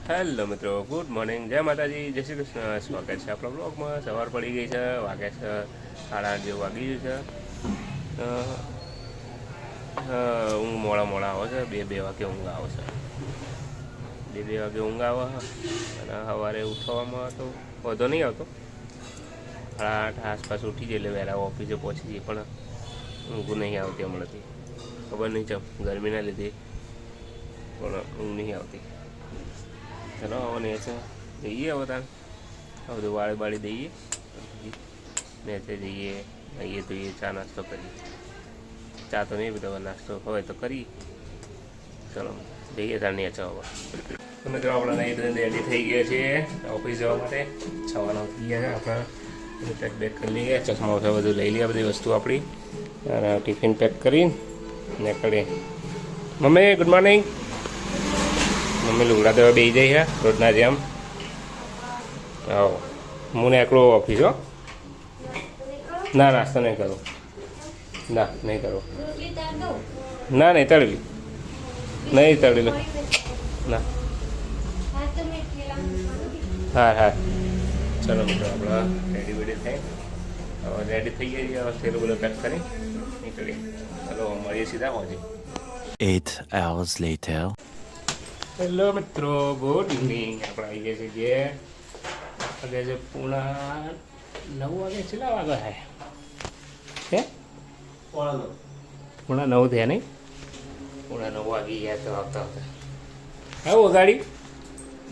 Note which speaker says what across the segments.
Speaker 1: Hello મિત્રો, good morning, જય માતાજી, જય શ્રી કૃષ્ણ. સ્વાગત છે આપણા બ્લોગમાં. સવાર પડી ગઈ છે, વાગે છે 8:30 જેવું વાગી ગયું છે. ઊંઘ મોડા આવે છે, બે વાગે ઊંઘ આવે છે, બે વાગે ઊંઘ આવે. અને સવારે ઉઠવામાં તો વધો નહીં આવતો, 8:30 આસપાસ ઉઠી જઈએ એટલે વહેલા ઓફિસે પહોંચી જઈએ, પણ ઊંઘ નહીં આવતી હમણાંથી. ખબર નહીં ચમ ગરમીના લીધે પણ ઊંઘ નહીં આવતી. ચલો આવવાની છે, જઈએ હવે તાર બધું વાળી બાળી દઈએ, નેચે જઈએ, આવીએ જોઈએ, ચા નાસ્તો કરીએ. ચા તો નહીં બધા નાસ્તો હોય તો કરી. ચલો જઈએ તાર નેચે હવે. તો મિત્રો આપણે રેડી થઈ ગયા છીએ ઓફિસ જવા માટે. 6 થઈ ગયા છે. આપણે પેક બેક કરી લઈએ, ચશ્મા વખા બધું લઈ લઈએ, બધી વસ્તુ આપણી, અને ટિફિન પેક કરીને નીકળીએ. Mummy good morning. મમ્મી લુગડા દેવા બેસી જાય છે રોજના જેમ. આવો હું ને એકલો ઓફિસ હો. ના નાસ્તો નહીં કરું, ના નહીં કરું, ના નહીં તળવી, નહીં તળી લો, ના. હા હા ચલો મિત્રો આપણે રેડી વેડી થઈ હવે રેડી થઈ ગયા છીએ. થેલું બધું પેક કરી નીકળીએ. ચલો મળીએ સીધા પહોંચી.
Speaker 2: 8 hours later.
Speaker 1: હેલો મિત્રો, ગુડ ઇવનિંગ. આપણે આવી ગયા છીએ જે વાગે છે પૂણા 9 વાગે. કેટલા વાગે થાય હે? પૂણા 9 થયા નહીં? પૂણા 9 વાગી ગયા તો આવતા આવતા. આવું ગાડી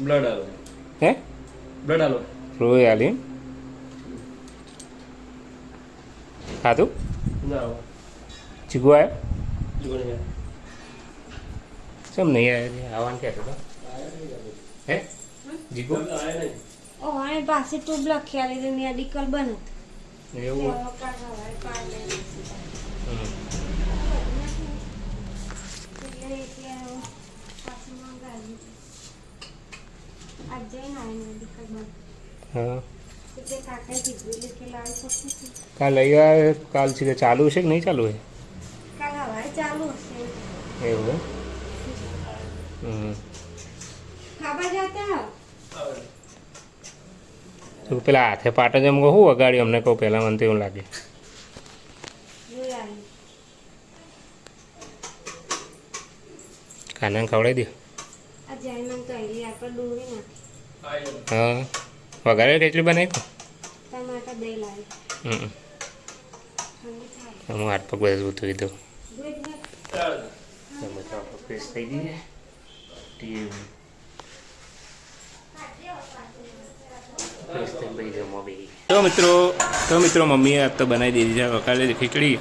Speaker 3: બ્લડ આલો
Speaker 1: હે?
Speaker 3: બ્લડ આલો
Speaker 1: રોય આલી ખાધું?
Speaker 3: ના
Speaker 1: ચીકુ આવ્યો?
Speaker 3: જોડે
Speaker 1: કેમ નહીં આવ્યા? આવવાનું કહેતો હતો હે જીગુ?
Speaker 3: આયા નહીં.
Speaker 4: ઓય પાસે તો લખ્યા લીધે મેડિકલ બને
Speaker 1: એવું હા. કાલ લઈ આવ્યા? કાલ છે ચાલુ છે કે નહીં ચાલુ છે?
Speaker 4: ચાલુ હશે
Speaker 1: એવું
Speaker 4: ખાવા જતા
Speaker 1: તો પેલા હાથે પાટે જેમ કહું વગાડી અમને કહું પહેલાં મને તો એવું લાગે. ખાનાને ખવડાવી દે. હા વગાડે કેટલી બનાવી
Speaker 4: ટમાટર દહીં લાવી
Speaker 1: હું હાથ પગ બધું ધોઈ દઉં. ફ્રેશ થઈ જઈએ. તો મિત્રો મમ્મીએ આજ તો બનાવી દીધી છે વકાલે ખીચડી.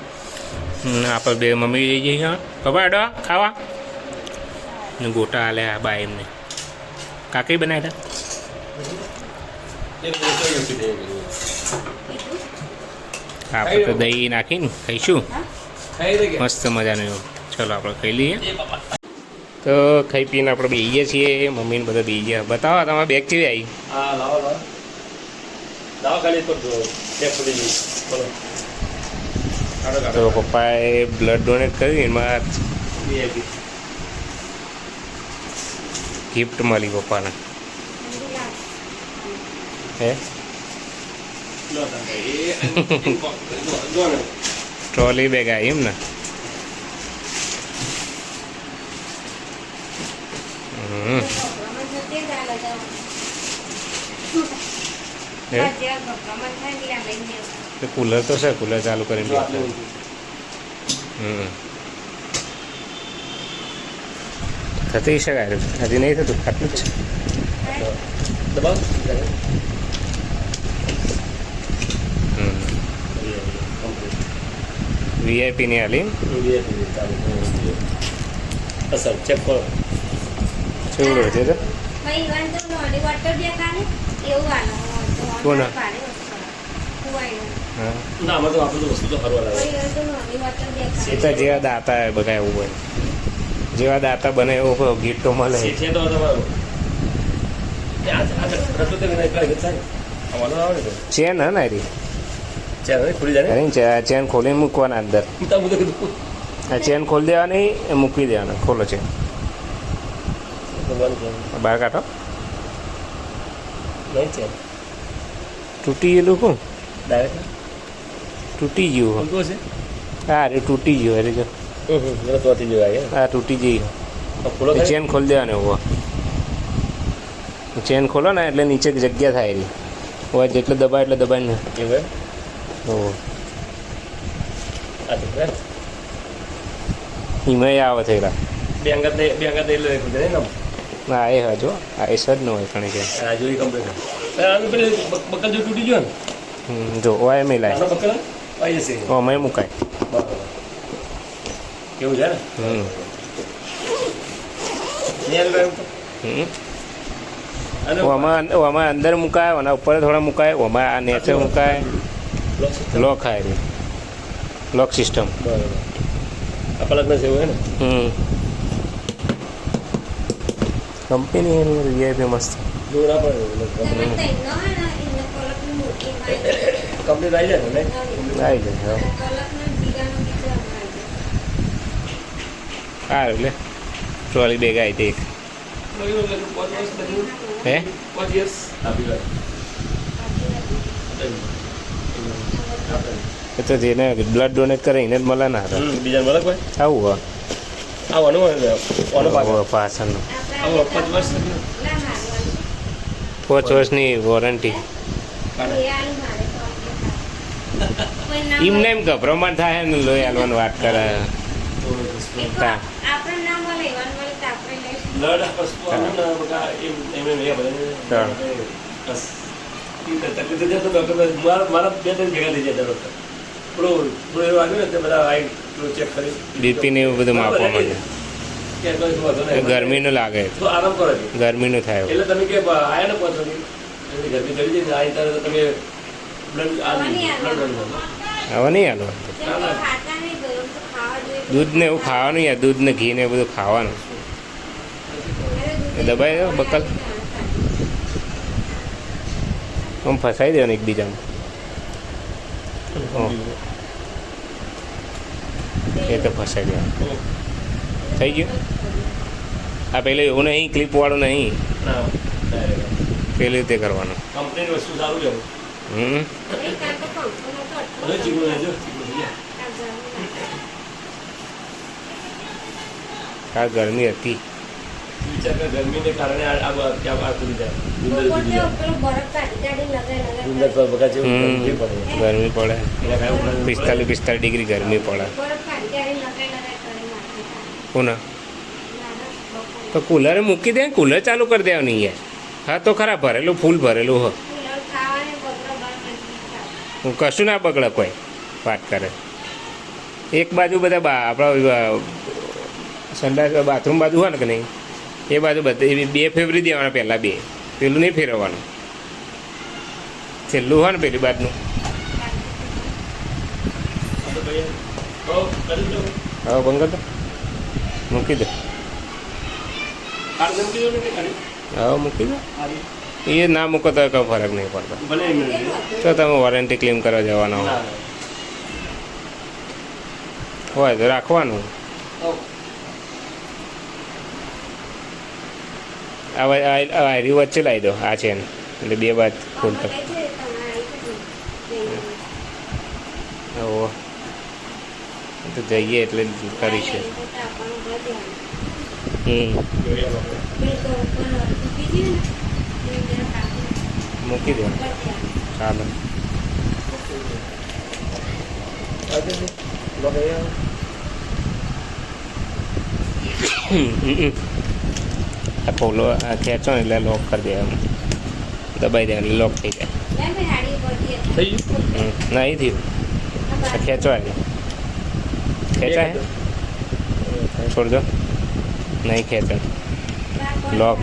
Speaker 1: આપણે બે મમ્મી જઈ જઈએ ખબર અડો ખાવા ને ગોટા હાલે બા એમને. કાકઈ બનાવ્યા હતા? આપણે તો દહીં નાખીને ખાઈશું મસ્ત મજાનું એવું. ચલો આપણે ખાઈ લઈએ. તો ખાઈ પીને આપણે બેસીએ છીએ. મમ્મીને બધા બેસી ગયા. બતાવો તમારા બેગ કેવી આવી?
Speaker 3: હા લાવો લાવો લાવો ખાલી પર ચેક કરી દઈએ.
Speaker 1: તો પપ્પાએ બ્લડ ડોનેટ કર્યું, એમાં ગિફ્ટ મળી પપ્પાને. હે ટ્રોલી બેગ આવી એમ ને? કુલર તો છે, કુલર ચાલુ કરીને થતી શકાય. હજી નહીં થતું, આટલું જ છે.
Speaker 3: દબાવ
Speaker 1: વીઆઈપીની હાલી
Speaker 3: અસર ચેક કરો
Speaker 1: ચેવડો છે તો કોણ?
Speaker 3: ના આમાં તો આપણે તો વસ્તુ તો ફરવા લાગે.
Speaker 1: એ તો જેવા દાતા બધા એવું બને, જેવા દાતા બને એવું ગીત તો મળે.
Speaker 3: છે તો તમારું
Speaker 1: ચેન હે ને રી
Speaker 3: ખુલી જાય
Speaker 1: ચેન ખોલીને મૂકવાના અંદર. આ ચેન ખોલી દેવાની, મૂકી દેવાના. ખોલો ચેન બહાર કાઢો.
Speaker 3: નહીં છે
Speaker 1: તૂટી ગયેલું કોણ
Speaker 3: ડાયરેક્ટ
Speaker 1: તૂટી ગયું
Speaker 3: ખોલતો છે
Speaker 1: હા અરે તૂટી ગયું અરે જો
Speaker 3: મને તોથી જોવાય
Speaker 1: હા તૂટી ગઈ
Speaker 3: ખોલો થાય
Speaker 1: ચેન ખોલી દેવાનું હોવા ચેન ખોલો ને એટલે નીચે જગ્યા થાય એની હોય જેટલે દબાય એટલે દબાય ને
Speaker 3: એવું એમ?
Speaker 1: ઓહો
Speaker 3: આ તો બરાબર.
Speaker 1: એમાં આવે થયેલા
Speaker 3: બે અંગત લઈ લે ખુદે ને
Speaker 1: ના એ હજો આ એ સજ ન હોય ઘણી કે
Speaker 3: આ જોઈ કમ્પ્લીટ આનું પેલું બકલ જો તૂટી ગયો ને
Speaker 1: જો ઓય મેલાય
Speaker 3: આનો બકલ આવી જશે
Speaker 1: ઓમાં મુકાય
Speaker 3: બરાબર કેવું છે ને નેલ ગયો તો અને
Speaker 1: ઓમાં અંદર મુકાય ઓના ઉપર થોડા મુકાય ઓમાં આ નેચે મુકાય લોક થાય લોક સિસ્ટમ
Speaker 3: બરાબર આ પલકના જેવું હે ને
Speaker 1: કંપની એની વીઆઈપી મસ્ત
Speaker 3: દૂર ના પડે
Speaker 4: તમે તઈ ન હોય ને એને કોલકની મૂર્તિ માં
Speaker 3: કમ્પ્લીટ આવી જાય ને
Speaker 1: આવી જાય હા
Speaker 4: કોલકના બીજાનો બીજો
Speaker 1: હા એટલે ટ્રોલી બેગ આવી હતી એક હે એ તો જેને બ્લડ ડોનેટ કરે એને જ મળે ના હતા
Speaker 3: બીજા મળે કોઈ
Speaker 1: આવું હા
Speaker 3: આવવાનું
Speaker 1: પાછળનું
Speaker 3: આવો 5 વર્ષ
Speaker 4: ના મારવાનું
Speaker 1: 5 વર્ષની વોરંટી
Speaker 4: એ આલું મારે તો કોઈ ના
Speaker 1: એમને એમ ગભરામણ થાય ને લોહી હાલવાની વાત કરે તા.
Speaker 4: આપણે ના મળે એવાનું મળે તો આપણે લઈશું
Speaker 3: બ્લડ વસ્તુ આવે ને બકા એમ એ બધા બસ તકલીફ તો મારા બે ત્રણ ભેગા થઈ જાય ડોક્ટર થોડું એવું આવ્યું ને તે બધા આવી ચેક કરી
Speaker 1: બીપી ને એવું બધું માપવા માંડે
Speaker 3: કે કોઈ વાંધો નહીં
Speaker 1: ગરમીનું લાગે
Speaker 3: તો આરામ કરો છો
Speaker 1: ગરમીનું થાય
Speaker 3: એટલે તમે કે આયા ને પહોંચો નહીં ગરમી કરી દઈએ આવી ત્યારે તમે બ્લડ
Speaker 1: હવે નહીં હાલો
Speaker 4: કેમ કે ખાતા નહીં ગરમ તો ખાવા જોઈએ
Speaker 1: દૂધ ને એવું ખાવાનું યાર દૂધ ને ઘી ને એવું બધું ખાવાનું એ દબાઈ દો બકલ આમ ફસાઈ દેવાનું એકબીજામાં ઓહ. એ તો ફસાઈ દેવાનું થઈ ગયું આ પેલું એવું નહીં ક્લિપવાળું નહીં
Speaker 3: ના
Speaker 1: પેલી રીતે કરવાનું
Speaker 3: કંપનીની વસ્તુ સારું છે
Speaker 1: હમ
Speaker 4: એક કામ તો પંખો નતો અટકો
Speaker 3: હવે ચીકણું રહેજો ચીકણું થઈ જાય
Speaker 1: આ ગરમી હતી
Speaker 3: વિચાર કર ગરમીને કારણે આ ખુલી જાય ગુંદર ખુલી જાય
Speaker 4: પેલો બરફ કાઢી કાઢી લગાય
Speaker 3: ગુંદર પર બગા જેવું ગરમી પડે
Speaker 1: ગરમી પડે
Speaker 3: એના કારણે
Speaker 1: 45 ડિગ્રી ગરમી પડે
Speaker 4: બરફ કાઢી કાઢી લગાય કરી નાખે
Speaker 1: કોના તો કુલર મૂકી દે કુલર ચાલુ કરી દેવાની યાર હા તો ખરા ભરેલું ફૂલ ભરેલું હો
Speaker 4: ખાવાને બગડો બરફ
Speaker 1: કશું ના બગડે કોઈ વાત કરે એક બાજુ બધા આપણા સંડાસ બાથરૂમ બાજુ હોય ને કે નહીં એ બાજુ બધા બે ફેરવી દેવાના પહેલાં બે પેલું નહીં ફેરવવાનું છેલ્લું હોય ને પેલી બાજુનું હવે બંગર તો મૂકી દે હવે મૂકી દો એ ના મૂકો તો કંઈ ફરક નહીં પડતો
Speaker 3: ભલે
Speaker 1: તો તમે વોરંટી ક્લેમ કરવા જવાના હોય તો રાખવાનું આરી વચ્ચે લાવી દો આ ચેન એટલે બે બાદ ખોલતો તો જઈએ એટલે કરીશું મૂકી દો ચાલો આ ખોલો આ ખેંચો ને એટલે લોક કરી દેવાનું દબાઈ દે એટલે લોક થઈ જાય
Speaker 3: થઈ ગયું
Speaker 1: ના એ થયું આ ખેંચવાય ખેંચાય છોડ દો નહીં ખેંચો લોક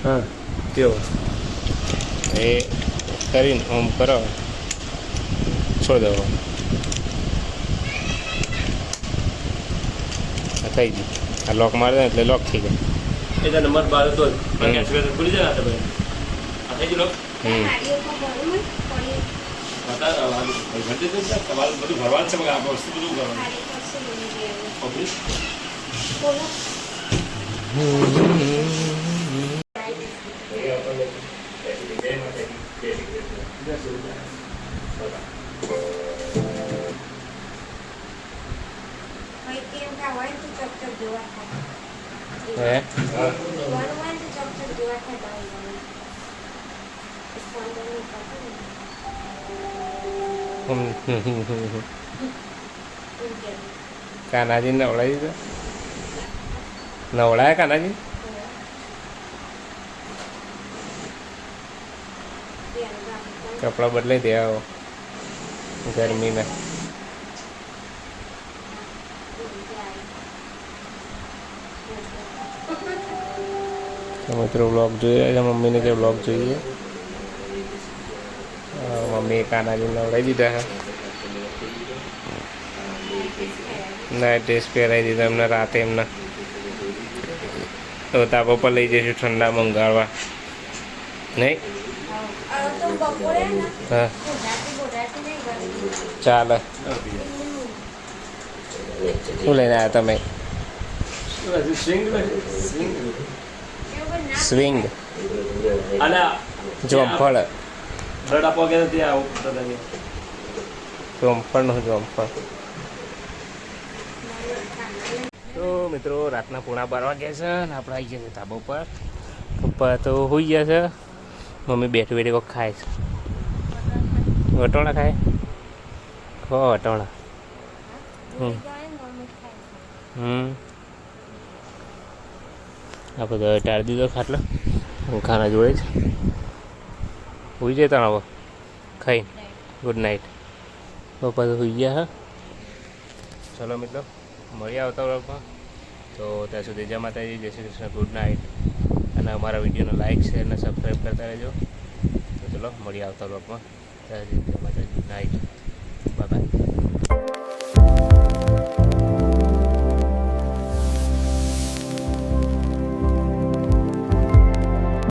Speaker 3: હા કેવો
Speaker 1: એ કરીને ઓમ કરો છોડ દો થઈ ગયું આ લોક મારી દે એટલે લોક થઈ જાય
Speaker 3: એટલે નંબર 12 તો ખુલી જાય ને આ થઈ ગયું
Speaker 1: હમ
Speaker 4: ગાડીઓ પર ભરું ને પડી
Speaker 3: તમારું બધું ભરવાનું છે, આ વસ્તુ બધું કરવાનું
Speaker 4: ખાલી પડશે બની ગયા
Speaker 3: પબ્લિક
Speaker 4: બોલો ભાઈ કેમ કા હોય તો ચકચક જોવા થાય
Speaker 1: હે
Speaker 4: જોવાનું હોય તો ચકચક જોવા થાય ભાઈ ફોન કરીને કહો
Speaker 1: કાનાજી નવડાવી દીધો નવડાયા કાનાજી કપડાં બદલાઈ દે આવો ગરમીના તો મિત્રો બ્લોગ જોઈએ છે મમ્મીને કે બ્લોગ જોઈએ મમ્મીએ કાનાજી નવડાવી દીધા છે નાઇટ ડ્રેસ પહેરાવી દીધા એમને રાતે એમને તો તાપા પર લઈ જઈશું ઠંડા મંગાવવા નહીં
Speaker 4: તો બપોરે ને
Speaker 1: હા
Speaker 4: બોધાતી નહીં ગરમી
Speaker 1: ચાલે શું લઈને આવ્યા તમે
Speaker 3: સ્વિંગ સ્વિંગ
Speaker 4: એવું ના
Speaker 1: સ્વિંગ
Speaker 3: અને
Speaker 1: જોમફળ
Speaker 3: બ્લડ આપવા ગયા ત્યાં આવું બધાને
Speaker 1: જોમફળનું જોમફળ તો મિત્રો રાતના પોણા 12 વાગ્યા છે અને આપણે આવી ગયા છે ધાબા ઉપર પપ્પા તો હોઈ ગયા છે મમ્મી બેઠી બેઠી કોઈક ખાય છે વટોણા ખાય ખો વટોણા આ બધો ટાળી દીધો ખાટલો ખાના જોડે જ હોઈ જાય તણ હવે ખાઈ ગુડ નાઇટ પપ્પા તો હોઈ ગયા હા ચલો મિત્રો મળીએ આવતા વ્લોગમાં તો ત્યાં સુધી જય માતાજી જય શ્રી કૃષ્ણ ગુડ નાઇટ અને અમારા વિડીયોને લાઇક શેર અને સબસ્ક્રાઈબ કરતા રહેજો તો ચલો મળીએ આવતા વ્લોગમાં ત્યાં સુધી જય માતાજી ગુડ નાઇટ બાય બાય